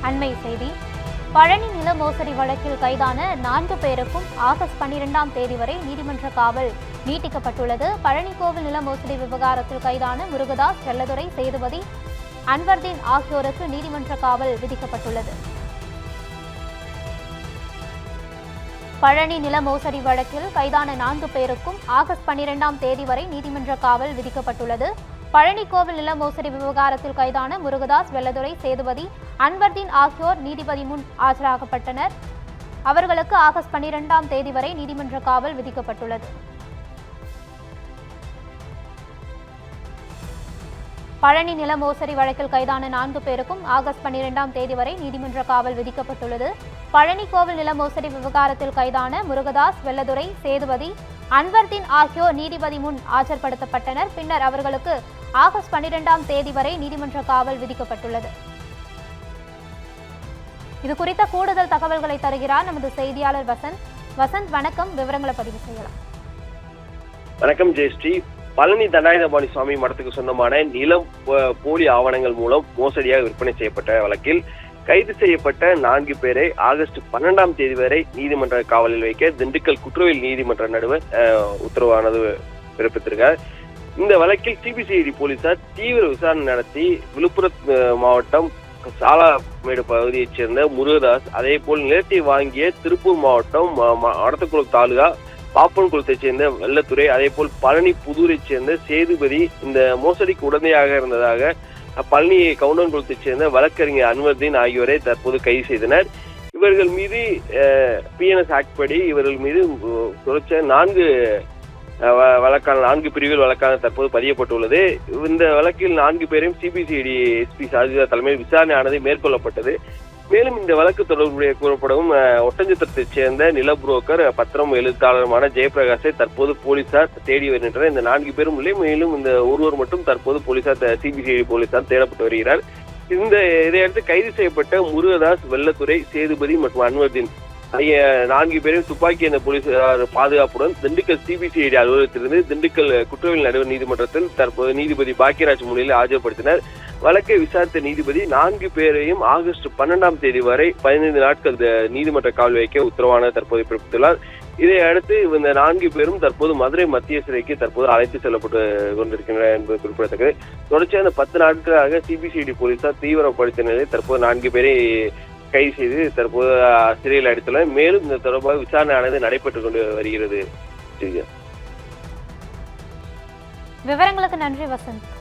அண்மை செய்தி. பழனி நில மோசடி வழக்கில் கைதான 4 பேருக்கும் ஆகஸ்ட் 12ஆம் தேதி வரை நீதிமன்ற காவல் நீட்டிக்கப்பட்டுள்ளது. பழனி கோவில் நில மோசடி விவகாரத்தில் கைதான முருகதாஸ், வெள்ளதுரை, சேதுபதி, அன்வர்தீன் ஆகியோருக்கு நீதிமன்ற காவல் விதிக்கப்பட்டுள்ளது. பழனி நில மோசடி வழக்கில் கைதான 4 பேருக்கும் ஆகஸ்ட் 12ஆம் தேதி வரை நீதிமன்ற காவல் விதிக்கப்பட்டுள்ளது. பழனி கோவில் நில மோசடி விவகாரத்தில் கைதான முருகதாஸ், வெள்ளதுரை, சேதுபதி, அன்வர்தீன் ஆகியோர் நீதிபதி முன் ஆஜராகப்பட்டனர். அவர்களுக்கு ஆகஸ்ட் 12ஆம் தேதி வரை நீதிமன்ற காவல் விதிக்கப்பட்டுள்ளது. பழனி நில மோசடி வழக்கில் கைதான 4 பேருக்கும் ஆகஸ்ட் 12ஆம் தேதி வரை நீதிமன்ற காவல் விதிக்கப்பட்டுள்ளது. பழனி கோவில் நில மோசடி விவகாரத்தில் கைதான முருகதாஸ், வெள்ளதுரை, சேதுபதி, அன்வர்தீன் ஆகியோர் நீதிபதி முன் ஆஜர்படுத்தப்பட்டனர். பின்னர் அவர்களுக்கு ஆகஸ்ட் 12ஆம் தேதி வரை நீதிமன்ற காவல் விதிக்கப்பட்டுள்ளது. இது குறித்த கூடுதல் தகவல்களை தருகிறார் நமது செய்தியாளர் வசந்த். வசந்த், வணக்கம். விவரங்களை பதிவு செய்யலாம். வணக்கம் ஜெயஸ்ரீ. பழனி தண்டாயுதபாணி சுவாமி மடத்துக்கு சொந்தமான நிலம் போலி ஆவணங்கள் மூலம் மோசடியாக விற்பனை செய்யப்பட்ட வழக்கில் கைது செய்யப்பட்ட 4 பேரை ஆகஸ்ட் 12ஆம் தேதி வரை நீதிமன்ற காவலில் வைக்க திண்டுக்கல் குற்றவியல் நீதிமன்ற நடுவர் உத்தரவானது பிறப்பித்திருக்கார். இந்த வழக்கில் சிபிசிஐடி போலீசார் தீவிர விசாரணை நடத்தி விழுப்புரம் மாவட்டம் சாலாமேடு பகுதியைச் சேர்ந்த முருகதாஸ், அதே போல் நிலத்தை வாங்கிய திருப்பூர் மாவட்டம் அடத்தக்குளம் தாலுகா பாப்பன்குளத்தைச் சேர்ந்த வெள்ளத்துறை, அதே போல் பழனி புதூரைச் சேர்ந்த சேதுபதி இந்த மோசடிக்கு உடந்தையாக இருந்ததாக பழனி கவுண்டன்குளத்தைச் சேர்ந்த வழக்கறிஞர் அன்வர்தீன் ஆகியோரை தற்போது கைது செய்தனர். இவர்கள் மீது பிஎன்எஸ் ஆக்ட் படி இவர்கள் மீது தொடர்ச்சியாக 4 பிரிவில் வழக்கான தற்போது பதியப்பட்டுள்ளது. இந்த வழக்கில் 4 பேரையும் சிபிசிஐடி எஸ்பி சாஜிதா தலைமையில் விசாரணையானது மேற்கொள்ளப்பட்டது. மேலும் இந்த வழக்கு தொடர்புடைய கூறப்படும் ஒட்டஞ்சத்திரத்தைச் சேர்ந்த நில புரோக்கர், பத்திரம் எழுத்தாளருமான ஜெயபிரகாஷை தற்போது போலீசார் தேடி வருகின்றனர். இந்த 4 பேரும் இல்லை, மேலும் இந்த ஒருவர் மட்டும் தற்போது போலீசார் சிபிசிஐடி போலீசார் தேடப்பட்டு வருகிறார். இதையடுத்து கைது செய்யப்பட்ட முருகதாஸ், வெள்ளத்துறை, சேதுபதி மற்றும் அன்வர்தீன் ஆகிய 4 பேரையும் துப்பாக்கி என்ற போலீசார் பாதுகாப்புடன் திண்டுக்கல் சிபிசிஐடி அலுவலகத்திலிருந்து திண்டுக்கல் குற்றவியல் நடுவர் நீதிமன்றத்தில் தற்போது நீதிபதி பாக்கியராஜ் முன்னிலையில் ஆஜர்படுத்தினர். வழக்கை விசாரித்த நீதிபதி 4 பேரையும் ஆகஸ்ட் 12ஆம் தேதி வரை 15 நாட்கள் நீதிமன்ற காவல் வைக்க உத்தரவானது தற்போது பிறப்பித்துள்ளார். இதை அடுத்து இந்த 4 பேரும் தற்போது மதுரை மத்திய சிறைக்கு தற்போது அழைத்து செல்லப்பட்டு கொண்டிருக்கின்றனர் என்பது குறிப்பிடத்தக்கது. தொடர்ச்சியாக 10 நாட்களாக சிபிசிஐடி போலீசார் தீவிரப்படுத்திய நிலையில் தற்போது 4 பேரை கைது செய்து தற்போது சிறையில் அடைத்துள்ளனர். மேலும் இந்த தொடர்பாக விசாரணையானது நடைபெற்றுக் கொண்டு வருகிறது. விவரங்களுக்கு நன்றி வசந்த்.